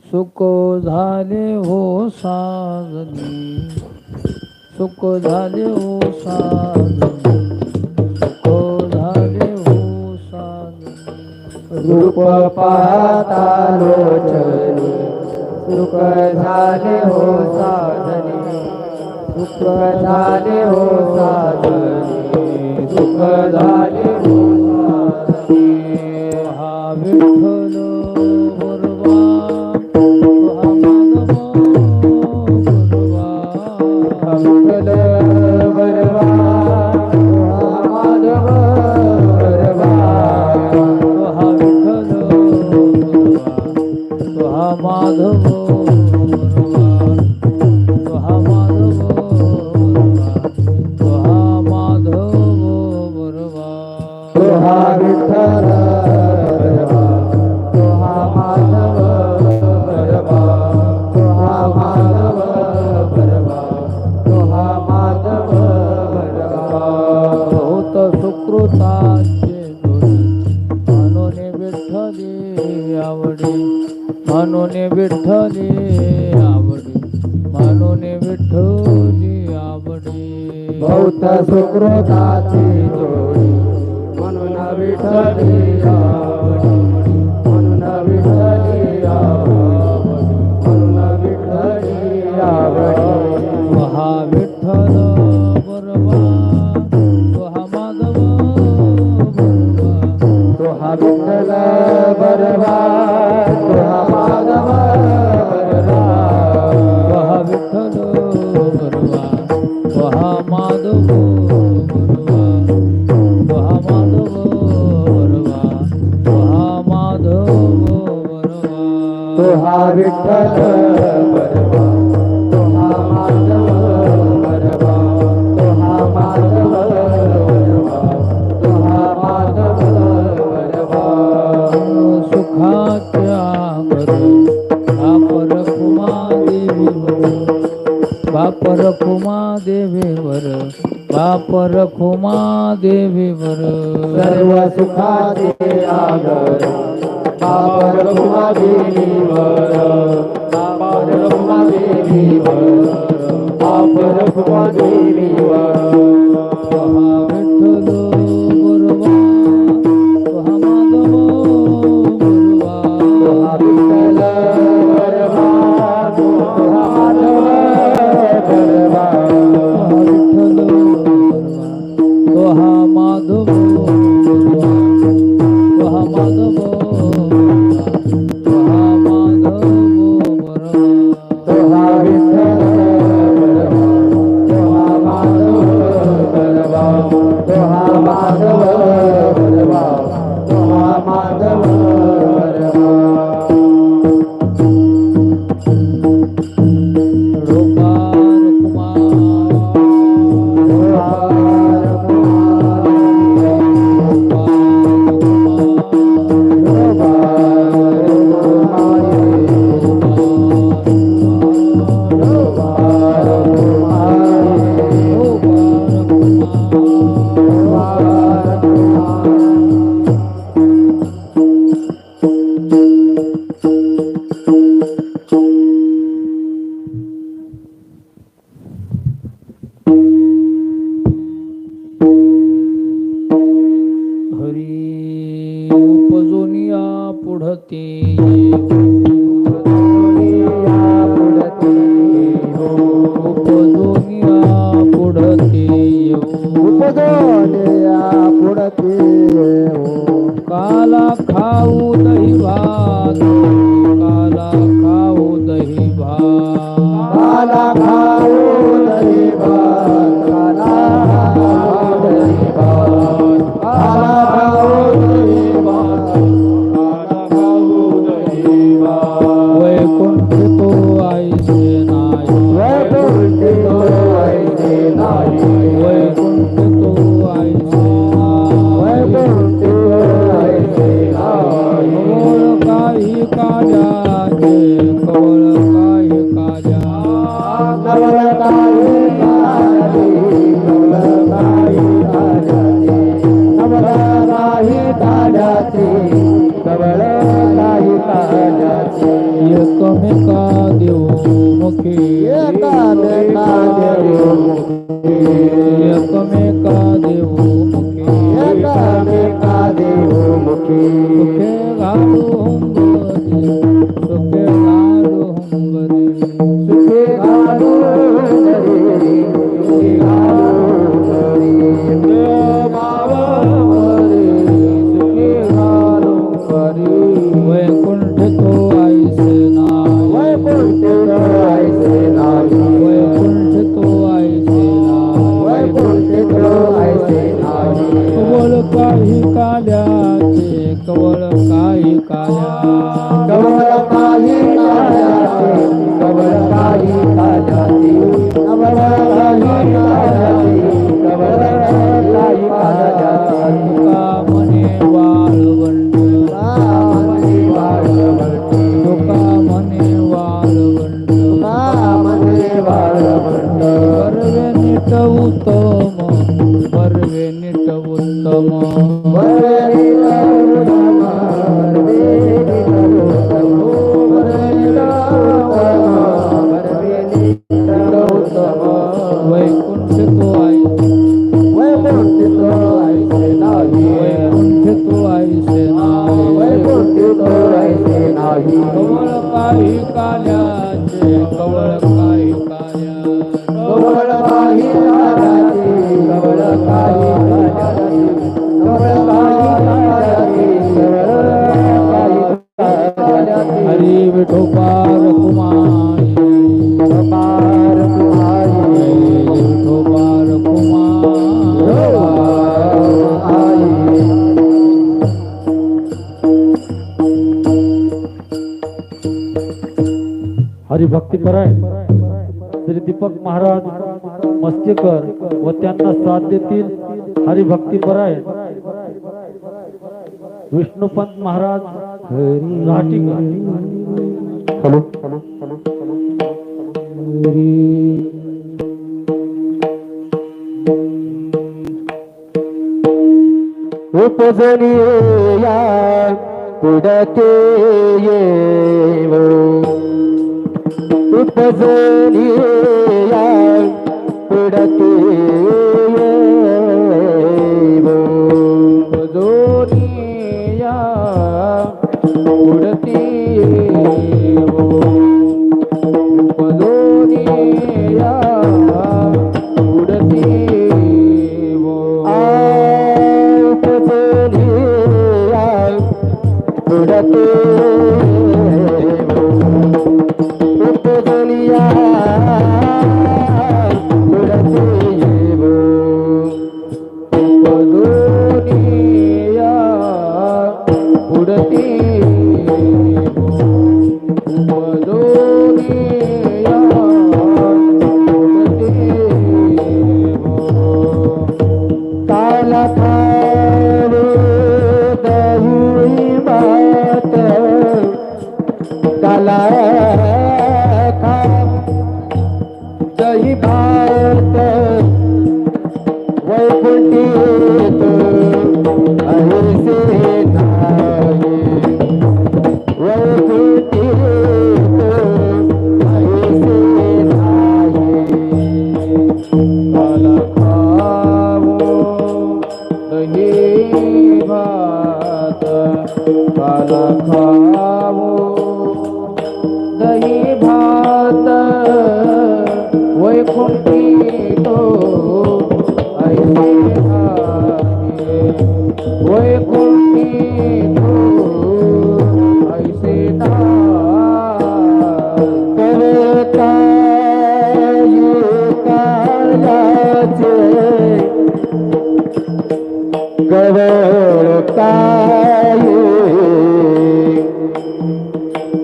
सुख झाले हो साजनी, सुख झाले हो साजनी, सुख झाले हो साजनी. रूप पाहता लोचनी, सुख झाले हो साजनी, सुख झाले हो साजनी, सुख झाले हो साजनी. हा विठ्ठल माधव बरवा, हा विठ्ठल हा माधव बरवा, हा माधव बरवा, हा माधव बरवा. होत सुकृताचे म्हणून विठ्ठले आवडे, म्हणून विठ्ठले आवडे, म्हणून विठ्ठली आवडे. बहुत सुकृताची जोडी म्हणून विठ्ठली आवडी, म्हणून विठ्ठली आवडी, म्हणून विठ्ठली आवडी. हा विठ्ठल बरवा, तो हा माधव बरवा, तो हा विठ्ठल बरवा, तो हा माधव बरवा. तो हा विठ्ठल बरवा, तो हा माधव बरवा, तो हा माधव बरवा, तो हा माधव बरवा. तो हा विठ्ठल बरवा, तो हा माधव बरवा, तो हा माधव बरवा, तो हा माधव बरवा. सुखाच्या घर बापर कुमा देवीवर, बापर कुमा देवीवर, बापर कुमा देवीवर. सर्व सुखाचे आगर बापर कुमा देवीवर, बापर कुमा देवीवर, बापर कुमा देवीवर. हा विठ्ठल बरवा, तो हा माधव बरवा, तो हा विठ्ठल बरवा, तो हा माधव बरवा. हा विठ्ठल बरवा, तो हा माधव बरवा, तो हा माधव बरवा, तो हा माधव बरवा. तो हा विठ्ठल बरवा, तो हा माधव बरवा, तो हा माधव बरवा, तो हा माधव बरवा. रोकार कुमार, हरी उपजोनिया पुढते उपजोनिया पुढते उपदोनिया पुढते काला खाऊ भात काला खाऊ दही भात काला खाऊ दही भात काला खाऊ दही भात काला खाऊ दही भात काला खाऊ दही भात वैकुंठ तो आईसे नाही वैकुंठ तो ऐसे नाही वैकुंठ तो आईसे नाही वैकुंठ ऐसे नाही कवळ काही काजाचे कवळ काही काजा कवळ काही काजाचे कवळ काही काजाचे कवळ काही काजाचे कवळ काही काजाचे एकमेका देऊ मुखी एकामेका देऊ मुखी एकमेका देऊ मुखी एकामेका देऊ मुखी सुखे घालू हुंबरी सुखे घालू हुंबरी सुखे घालू हरी सुखे घालू हरी मावरी सुखे घालू हरी वैकुंठ तो आईसे नाही वैकुंठ ऐसे नाही वैकुंठ तो आईसे नाही वैकुंठ ऐसे नाही कवळ काही काल्याचे कवळ काही काया कवळ काही काजाचे कवळ काही काजाचे कवळ काही काजाचे कवळ काही काजाचे तुका म्हणे वाळवंट रामने वाळवंटी तुका म्हणे वाळवंट रामने वाळवंट बर्वे नीट उत्तम बर्वे नीट उत्तम वरवी उत्तम वरवी उत्तम वरवी उत्तम वैकुंठ तो आई वैकुंठ ऐसे नाही वैकुंठ तो आईसे नाही वैकुंठ ऐसे नाही कवळ काही काल्याचे कवळ काही काल्या कवळ काही काजाचे कवळ काही काजाचे कवळ काही काजाचे कवळ काही काजाचे हरी विठोबार कुमारी पार कुमारी विठोबार कुमारी हरिभक्तीपराय श्री दीपक महाराज मस्तेकर व त्यांना साथ देतील हरिभक्तीपराय विष्णुपंत महाराज राहटीकर. हॅलो उपजनी या पुढते येव उपजनी या पुढते येव उपजनी या पुढते येव उपजनी या पुढते येव पुढते उपजनिया पुढते येव उपजनिया पुढते उपजनिया पुढते काला खाऊ दही भात काला खाऊ दही भात वैकुंठीत ऐसे नाही वैकुंठीत ऐसे नाही काला खाऊ दही भात काला खाऊ दही भात वैकुंठी तो ऐसे आहे वैकुंठी तो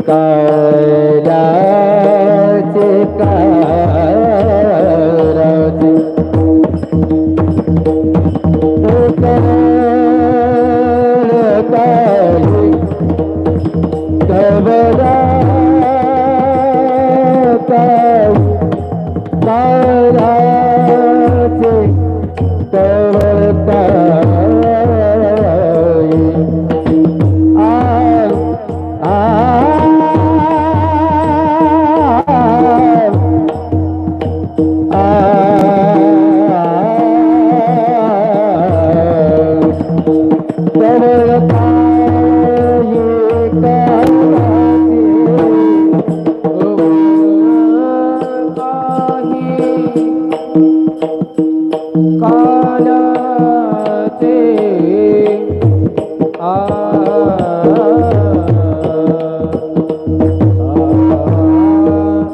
काल्याचे कारचे कवरा काराचे कवता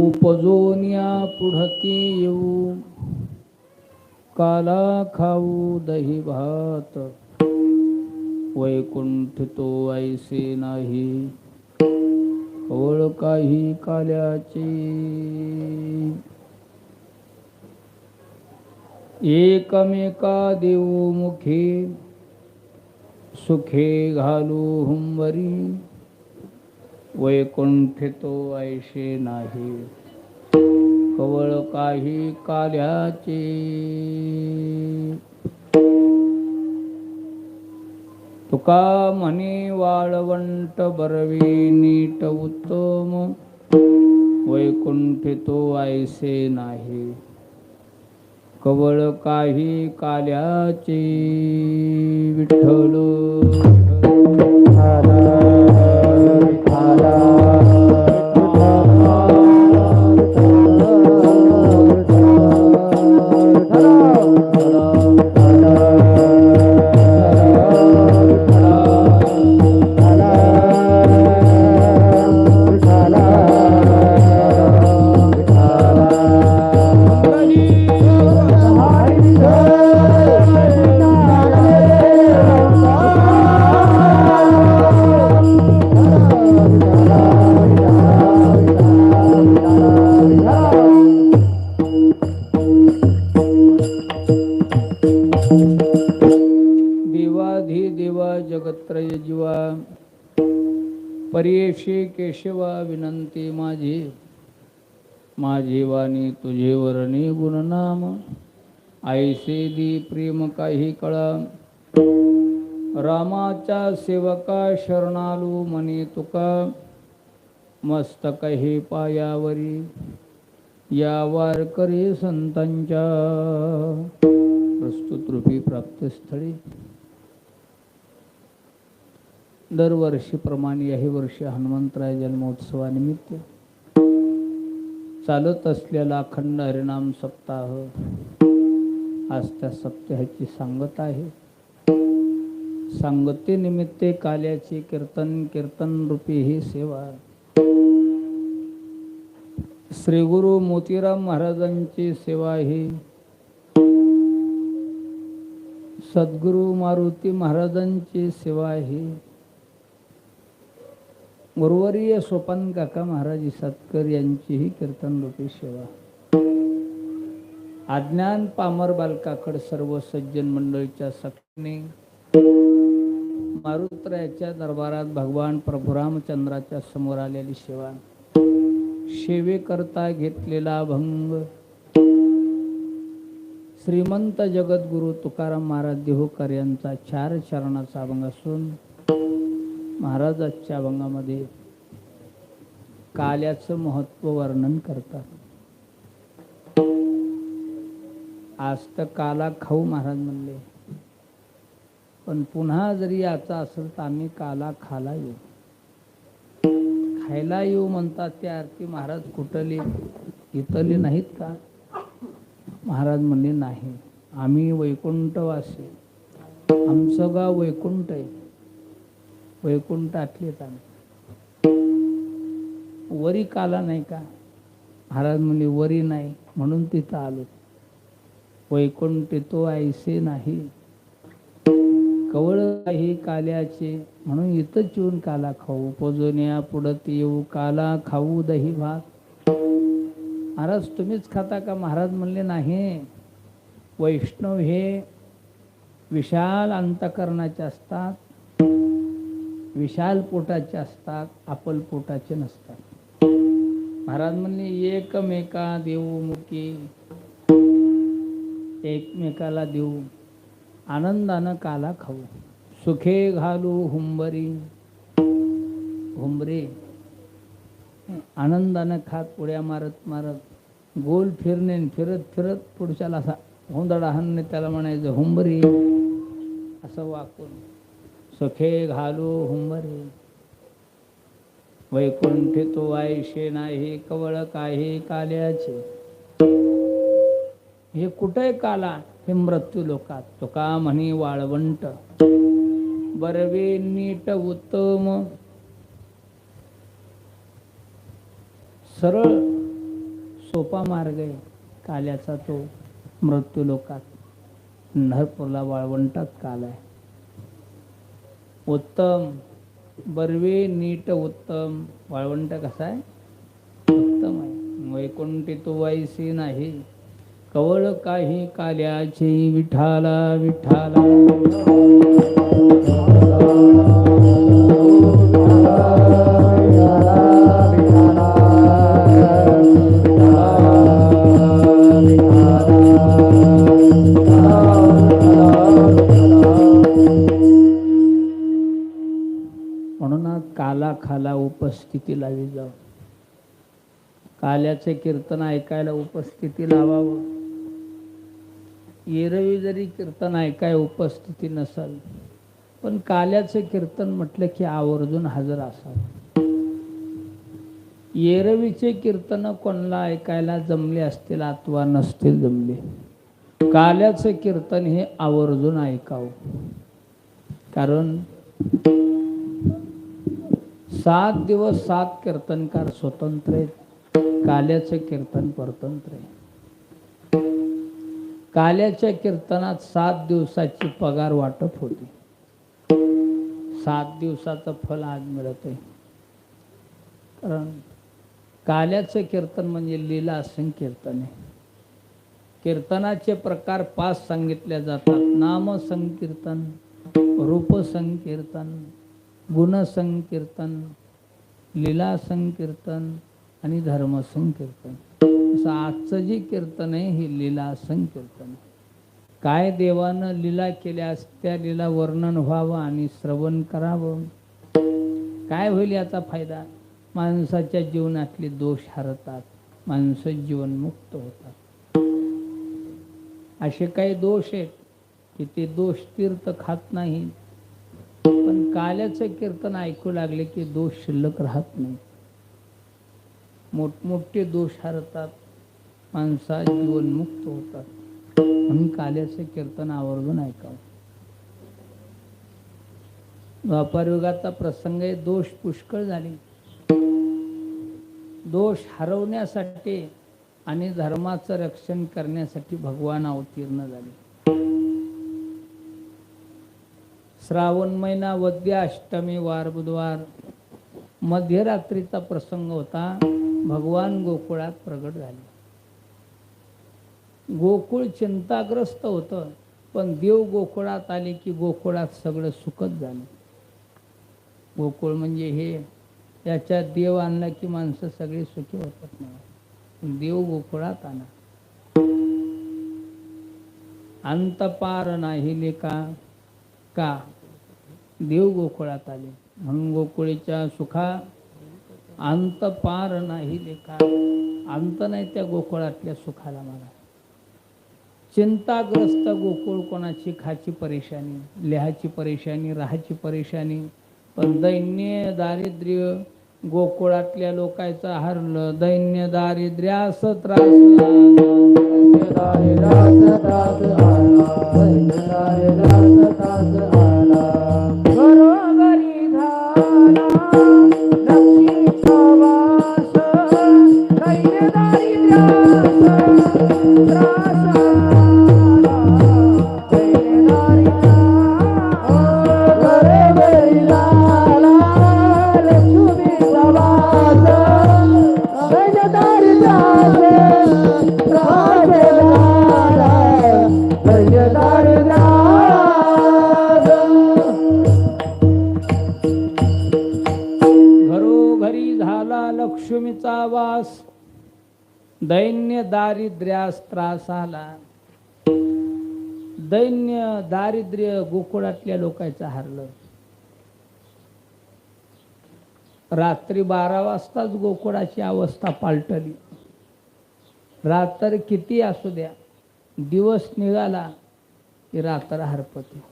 उपजोन्या पुढती येऊ काला खाऊ दही भात वैकुंठ तो ऐसे नाही ओळ काही काल्याची एकमेका देऊ मुखे सुखे घालू हुंबरी वैकुंठ तो ऐसे नाही कवळ काही काल्याचे तुका म्हणे वाळवंट बरवी नीट उत्तम वैकुंठ तो ऐसे नाही कवळ काही काल्याचे विठ्ठल विठ्ठला परेशी केशवा विनंती माझी, माझी वाणी तुझे वरणी गुणनाम, ऐसे दी प्रेम काही कळा, रामाच्या सेवका शरणालू मनी तुका, मस्तक हे पायावरी या वारकरी संतांच्या, प्रस्तुत रूपी प्राप्तस्थळी दरवर्षीप्रमाणे याही वर्षी हनुमंतराय जन्मोत्सवानिमित्त चालत असलेला अखंड हरिनाम सप्ताह आज त्या सप्ताहाची सांगत आहे. सांगतेनिमित्ते काल्याचे कीर्तन, कीर्तन रूपी ही सेवा श्री गुरु मोतीराम महाराजांची सेवा ही, सद्गुरु मारुती महाराजांची सेवा ही, गुरुवर्य सोपान काका महाराज सतकर यांचीही कीर्तन रूपी सेवा, अज्ञान पामर बालकाकड सर्व सज्जन मंडळीच्या सखीने मारुतरायाच्या दरबारात भगवान प्रभू रामचंद्राच्या समोर आलेली सेवा, सेवेकरता घेतलेला भंग, श्रीमंत जगद्गुरु तुकाराम महाराज देहूकर यांचा 4 चरणाचा अभंग असून महाराजांच्या अभंगामध्ये काल्याचं महत्व वर्णन करतात. आज तर काला खाऊ महाराज म्हणले, पण पुन्हा जरी याचा असेल तर आम्ही काला खाला येऊ, खायला येऊ म्हणतात. त्या अर्थी महाराज कुठले इथले नाहीत का? महाराज म्हणले नाही, आम्ही वैकुंठवासी, आमचं गाव वैकुंठ आहे, वैकुंठातलेच आम्ही. वरी काला नाही का? महाराज म्हणले वरी नाही म्हणून तिथं आलो. वैकुंठ तो ऐसे नाही, कवळ काही काल्याचे म्हणून इथंच येऊन काला खाऊ, पोजोन्या पुढत येऊ काला खाऊ दही भात. महाराज तुम्हीच खाता का? महाराज म्हणले नाही, वैष्णव हे विशाल अंतकरणाचे असतात, विशाल पोटाचे असतात, आपल पोटाचे नसतात. महाराज म्हणले एकमेका देऊ मुकी, एकमेकाला देऊ, आनंदानं काला खाऊ, सुखे घालू हुंबरी, हुंबरे आनंदानं खात पुढ्या मारत मारत गोल फिरणे, फिरत फिरत पुढच्याला असा हुंदडा हाणणे, त्याला म्हणायचं हुंबरी. असं वाकून सुखे घालू हुंबरी, वैकुंठ तो ऐशे नाही, कवळ काही काल्याचे. हे कुठे काला? हे मृत्यू लोकात. तुका म्हणी वाळवंट, बरवे नीट उत्तम. सरळ सोपा मार्ग आहे काल्याचा तो मृत्यू लोकात. नरपूरला वाळवंटात काल आहे. उत्तम बरवे नीट उत्तम. वाळवंट कसा आहे? उत्तम आहे. वैकुंठी तो वैसी नाही, कवळ काही काल्याचे. विठाला विठाला म्हणून काला खाला उपस्थिती लावी जाव. काल्याचे कीर्तन ऐकायला उपस्थिती लावावं. एरवी जरी कीर्तन ऐकाय उपस्थिती नसल, पण काल्याचे कीर्तन म्हटलं की आवर्जून हजर असावं. एरवीचे कीर्तन कोणाला ऐकायला जमले असतील अथवा नसतील जमले, काल्याचे कीर्तन हे आवर्जून ऐकावं. कारण 7 दिवस 7 कीर्तनकार स्वतंत्र आहेत, काल्याचे कीर्तन परतंत्र आहे. काल्याच्या कीर्तनात 7 दिवसाची पगार वाटप होती. 7 दिवसाचं फल आज मिळत आहे. कारण काल्याचं कीर्तन म्हणजे लीला संकीर्तन आहे. कीर्तनाचे प्रकार 5 सांगितले जातात. नाम संकीर्तन, रूप संकीर्तन, गुण संकीर्तन, लीला संकीर्तन आणि धर्म संकीर्तन. असं आजचं जे कीर्तन आहे हे लीला संकीर्तन. काय देवानं लीला केल्यास त्या लीला वर्णन व्हावं आणि श्रवण करावं. काय होईल याचा फायदा? माणसाच्या जीवनातले दोष हरतात, माणसं जीवनमुक्त होतात. असे काही दोष आहेत की ते दोष तीर्थ खात नाहीत, पण काल्याचं कीर्तन ऐकू लागले की दोष शिल्लक राहत नाही. मोठमोठे दोष हरतात, माणसा जीवनमुक्त होतात. म्हणून काल्याचं कीर्तन आवर्जून ऐकावं. द्वापार युगाचा प्रसंग आहे. दोष पुष्कळ झाले. दोष हरवण्यासाठी आणि धर्माचं रक्षण करण्यासाठी भगवान अवतीर्ण झाले. श्रावण महिना वद्य अष्टमी वार बुधवार मध्यरात्रीचा प्रसंग होता. भगवान गोकुळात प्रगट झाले. गोकुळ चिंताग्रस्त होतं, पण देव गोकुळात आले की गोकुळात सगळं सुखद झालं. गोकुळ म्हणजे हे, याच्यात देव आणला की माणसं सगळी सुखी होतात. नाही, देव गोकुळात आणा. अंत पार नाही लेका का देव गोकुळात आले. म्हणून गोकुळीच्या सुखा अंत पार नाही लेका. अंत नाही त्या गोकुळातल्या सुखाला. मला चिंताग्रस्त गोकुळ. कोणाची खाची परेशानी, लिहाची परेशानी, राहाची परेशानी, पण दैन्य दारिद्र्य गोकुळातल्या लोकांचं हरलं. दैन्य दारिद्र्यास त्रास घरोघरी झाला लक्ष्मीचा वास. दैन्य दारिद्र्यास त्रास लक्ष्मीचा वास. दैन्य दारिद्र्यास त्रास आला. दैन्य दारिद्र्य गोकुळातल्या लोकांचं हरलं. रात्री 12 वाजताच गोकुळाची अवस्था पालटली. रात्र किती असू द्या, दिवस निघाला की रात्र हरपते.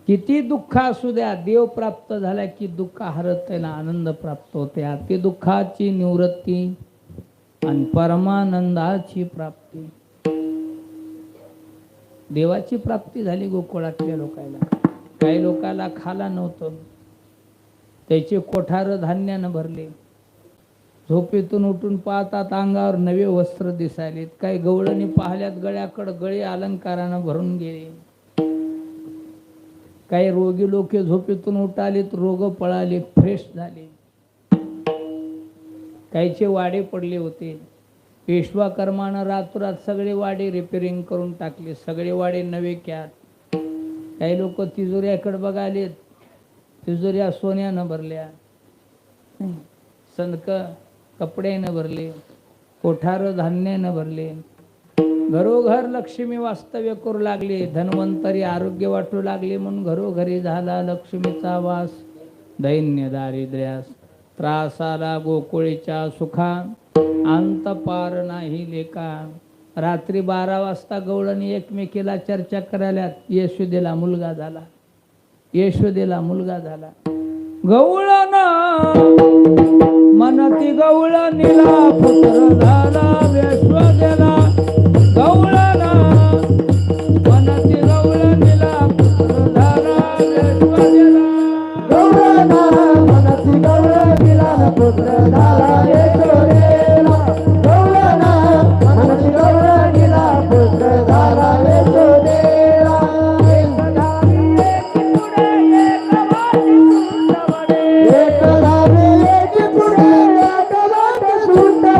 किती दुःख असू द्या, देव प्राप्त झाला की दुःख हरत ना आनंद प्राप्त होते. अति दुःखाची निवृत्ती आणि परमानंदाची प्राप्ती. देवाची प्राप्ती झाली गोकुळातल्या लोकांना. काही लोकांना खाला नव्हतं, त्याचे कोठार धान्यानं भरले. झोपेतून उठून पाहतात अंगावर नवे वस्त्र दिसायलेत. काही गवळणी पाहल्यात गळ्याकडे गळे अलंकारानं भरून गेले. काही रोगी लोक झोपेतून उठालेत, रोग पळाले, फ्रेश झाले. काहीचे वाडे पडले होते. पेशवा कर्मानं रातोरात सगळे वाडे रिपेरिंग करून टाकले. सगळे वाडे नवे क्यात. काही लोक तिजोऱ्याकडे बघालेत, तिजोऱ्या सोन्यानं भरल्या, संदक कपड्यानं भरले, कोठार धान्यानं भरले. घरोघर लक्ष्मी वास्तव्य करू लागले. धन्वंतरी आरोग्य वाटू लागले. म्हणून घरोघरी झाला लक्ष्मीचा वास. दैन्य दारिद्र्यास त्रास आला. गोकुळीच्या सुखा अंत पार नाही लेका. रात्री 12 वाजता गवळणी एकमेकीला चर्चा करायला. यशोदेला मुलगा झाला, यशोदेला मुलगा झाला. गवळण मनती गवळणीला पुत्र झाला. यशोदेला गवळण मनती गवळणीला पुत्र झाला. यशोदेला गौरव मनसी गौरवीला पुत्र झाला. यशोदेला गौरव मनसी गौरवीला पुत्र झाला. यशोदेला एक धारी एक पुढे एक वाट सुंदर.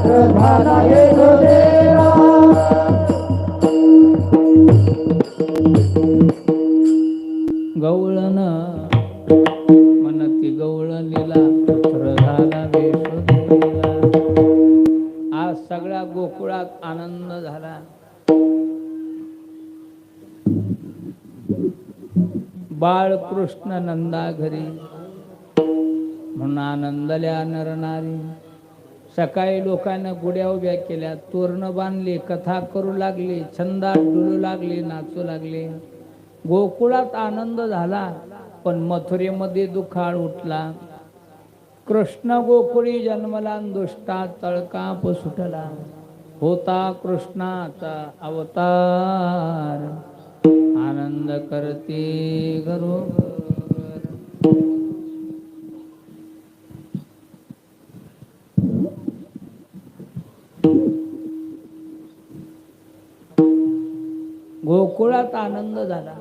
पुत्र झाला यशोदेला गवळण म्हणती गवळणीला पुत्र झाला यशोदेला. आज सगळ्या गोकुळात आनंद झाला. बाळकृष्ण नंदा घरी म्हणून आनंदल्या नरनारी. सकाळी लोकांना गुड्या उभ्या केल्या, तोरण बांधले, कथा करू लागले, छंदात डुलू लागले, नाचू लागले. गोकुळात आनंद झाला. पण मथुरेमध्ये दुखाळ उठला. कृष्ण गोकुळी जन्मला, दुष्टा तळकाप सुटला. होता कृष्णाचा अवतार, आनंद करते घरोघर. गोकुळात आनंद झाला.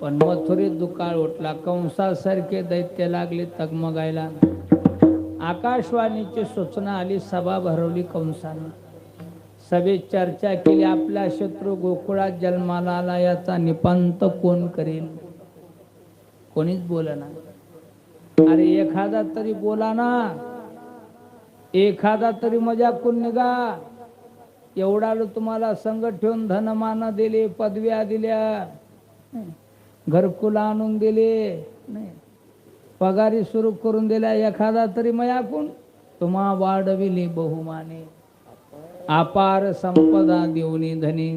पण मथुरेत दुकाळ उठला. कंसासारखे दैत्य लागले तगमगायला. आकाशवाणीची सूचना आली, सभा भरवली कंसाने. सभेत चर्चा केली, आपला शत्रू गोकुळात जन्माला आला, याचा निपांत कोण करेल? कोणीच बोलना. अरे एखादा तरी बोला ना, एखादा तरी मजाकून निघा. एवढा तुम्हाला संग ठेवून धनमान दिले, पदव्या दिल्या, घरकुल आणून दिले, पगारी सुरू करून दिल्या. एखादा तरी मयाकून तुम्हा वाढविली बहुमाने, अपार संपदा देऊनी धनी,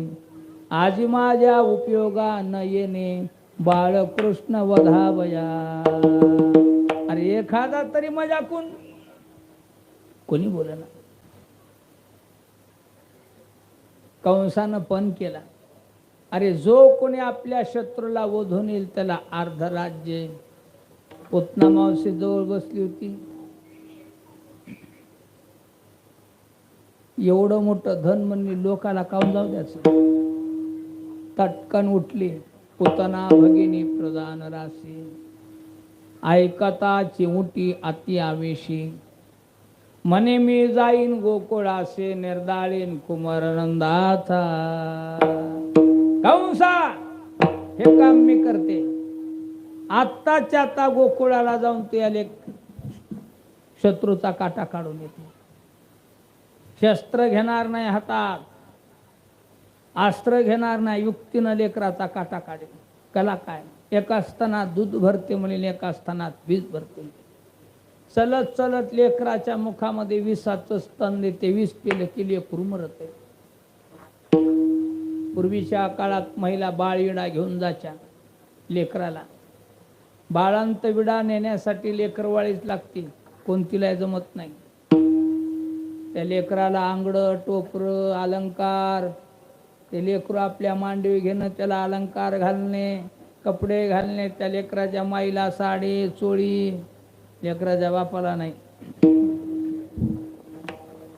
आजी माझ्या उपयोगा न येणे, बाळकृष्ण वधावया. अरे एखादा तरी मजाकून कोणी बोलना. कंसानं पण केला. अरे जो कोणी आपल्या शत्रूला वधून येईल त्याला अर्ध राज्य. पुतना मावशी जवळ बसली होती. एवढं मोठं धन म्हणली, लोकाला काऊन जाऊ द्यायचं. तटकन उठली. पुतना भगिनी प्रधान राशी, ऐकताची उठी अति आवेशी, म्हणे मी जाईन गोकुळासे, निर्दाळीन कुमार नंदाचा. कंसा हे काम मी करते. आत्ताच्या आता गोकुळाला जाऊन ते आले, शत्रूचा काटा काढून येते. शस्त्र घेणार नाही हातात, अस्त्र घेणार नाही, युक्तीनं लेकराचा काटा काढेल. कला काय? एका स्तनात दूध भरते म्हणेल, एका स्तनात वीज भरते. चलत चलत लेकराच्या मुखामध्ये विषाचं स्तन देते. विष पेले की लेकरू मरते. पूर्वीच्या काळात महिला बाळ विडा घेऊन जायच्या लेकराला. बाळांत विडा नेण्यासाठी लेकरवाळीच लागते, कोणतीला जमत नाही. त्या लेकराला आंगडं, टोपरं, अलंकार, ते लेकरू आपल्या मांडवी घेणं, त्याला अलंकार घालणे, कपडे घालणे. त्या लेकराच्या माईला साडी चोळी, लेकराच्या बापाला नाही.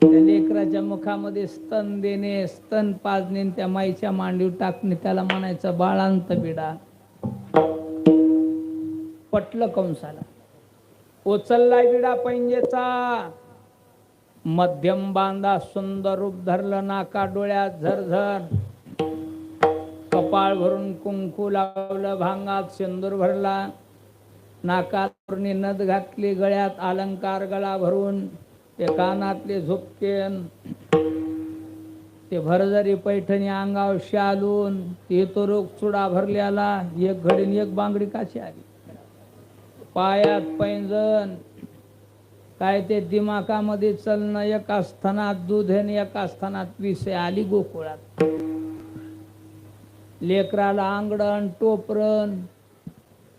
त्या लेकराच्या मुखामध्ये स्तन देणे, स्तन पाजणे, त्या माईच्या मांडीवर टाकणे, त्याला म्हणायचं बाळांत बिडा. पटलं कंसाला. उचलला विडा पैंजेचा, मध्यम बांधा सुंदर रूप धरलं, नाका डोळ्यात झरझर, कपाळ भरून कुंकू लावलं, भांगात सिंदूर भरला, नाकात नद घातली, गळ्यात अलंकार गळा भरून, ते कानातले झुपकेन, ते भरजरी पैठणी अंगावर शालून, ते तो रोग चुडा भरल्याला, एक घडीन एक बांगडी काची आली, पायात पैंजण, काय ते दिमाकामध्ये चलणं, एका स्थानात दूध आणि एका स्थानात विष. आली गोकुळात. लेकराला आंगडण, टोपरण,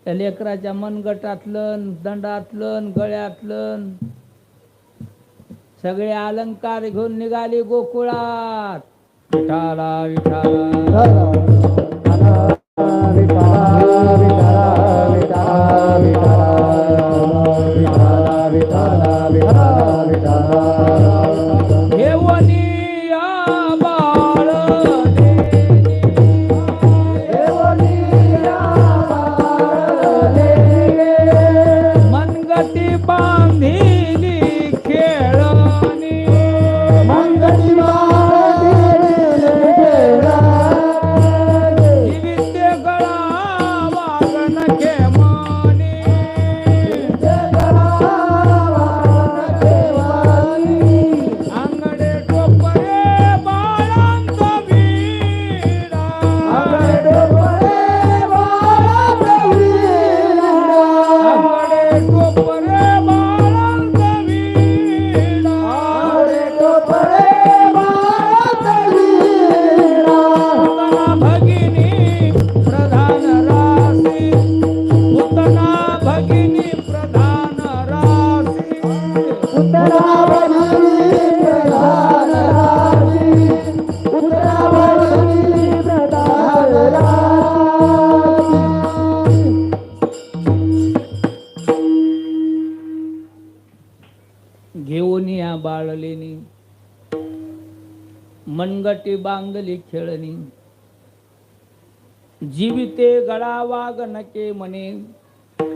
त्या लेकराच्या मनगटातलं, दंडातलं, गळ्यातलं सगळे अलंकार घेऊन निघाली गोकुळात. विठाला विठाला घेऊन या बाळलेनी मनगटी बांगली खेळणी जीविते गळा वागनके म्हणे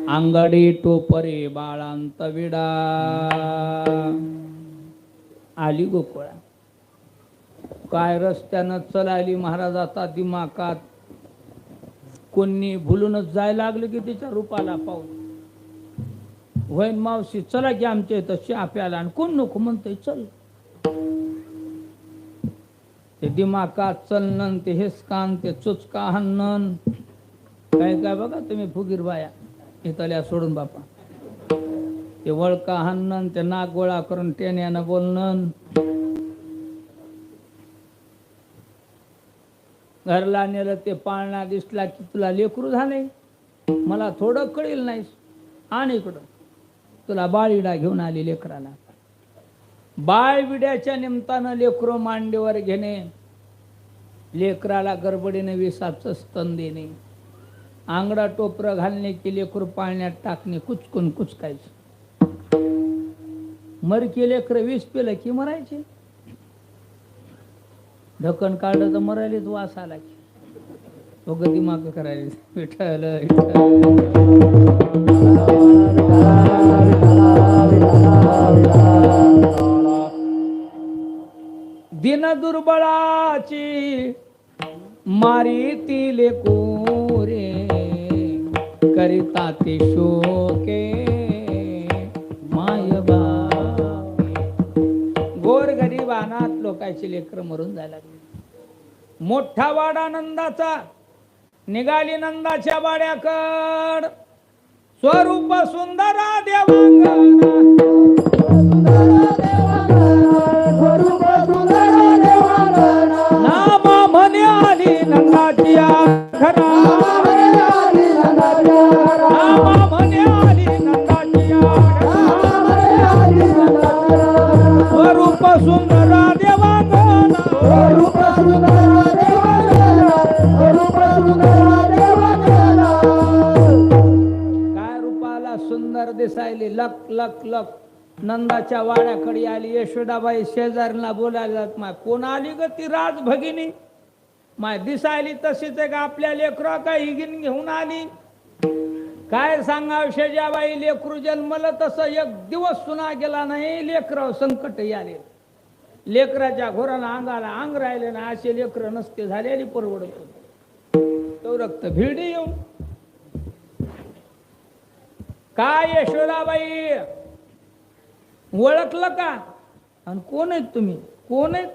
अंगडी टोपरे बाळांत विडा आली गोकुळा काय रस्त्यानं चलाली महाराजाचा दिमाकात कोणी भुलूनच जायला लागलं की तिच्या रूपाला पाहून वैन मावशी चला की आमच्या इथं चहा प्याला आणि कोण नको म्हणतंय चल ते दिमाकात चलनन ते हेसकान ते चुचका हन्नन काय काय बघा तुम्ही फुगीर बाया इथल्या सोडून बापा ते वळका हन्नन ते नाक गोळा करून टेण्यानं बोलणं घरला नेलं ते पाळणा दिसला की तुला लेकरू झाले मला थोडं कळेल नाहीस आणि इकडं तुला बाळीडा घेऊन आली लेकराला बाळ विड्याच्या निमित्तानं लेकरू मांडीवर घेणे लेकराला गडबडीने विसाचं स्तन देणे आंगडा टोपरं घालणे की लेकरू पाळण्यात टाकणे कुचकून कुचकायचं मरकी लेकरं विष पेलं की मरायचे ढक्कन काढलं तर मरायलेच वास आला की तो गती माग करायला विठ्ठल दिन दुर्बळाची मारी ती लेकुरे करिता ते शोके माय गोर गरीब अनाथ लोकांची लेकर मरून जायला लागली मोठा वाडा नंदाचा निघाली नंदाच्या वाड्याकड स्वरूप सुंदरा देवांगना नामा म्हणे आली नंदाची आखरा नामा म्हणे आली नंदाची स्वरूप सुंदरा देवांगना काय रूपाला सुंदर दिसायली लक लक लक नंदाच्या वाड्याकडे आली यशोदाबाई शेजारला बोलायला जात माय कोण आली ग ती राज भगिनी माय दिसायली तशीच आहे का आपल्या लेकरा काय हिगीन घेऊन आली काय सांगाव शेजाबाई लेकरू जन्मलं तसं एक दिवस सुना गेला नाही लेकराव संकट आले लेकराच्या घोराला अंगाला अंग राहिले ना असे लेकर नसते झालेली परवडत तो रक्त भिडी येऊन काय यशोदाबाई ओळखलं का आणि कोण आहेत तुम्ही कोण आहेत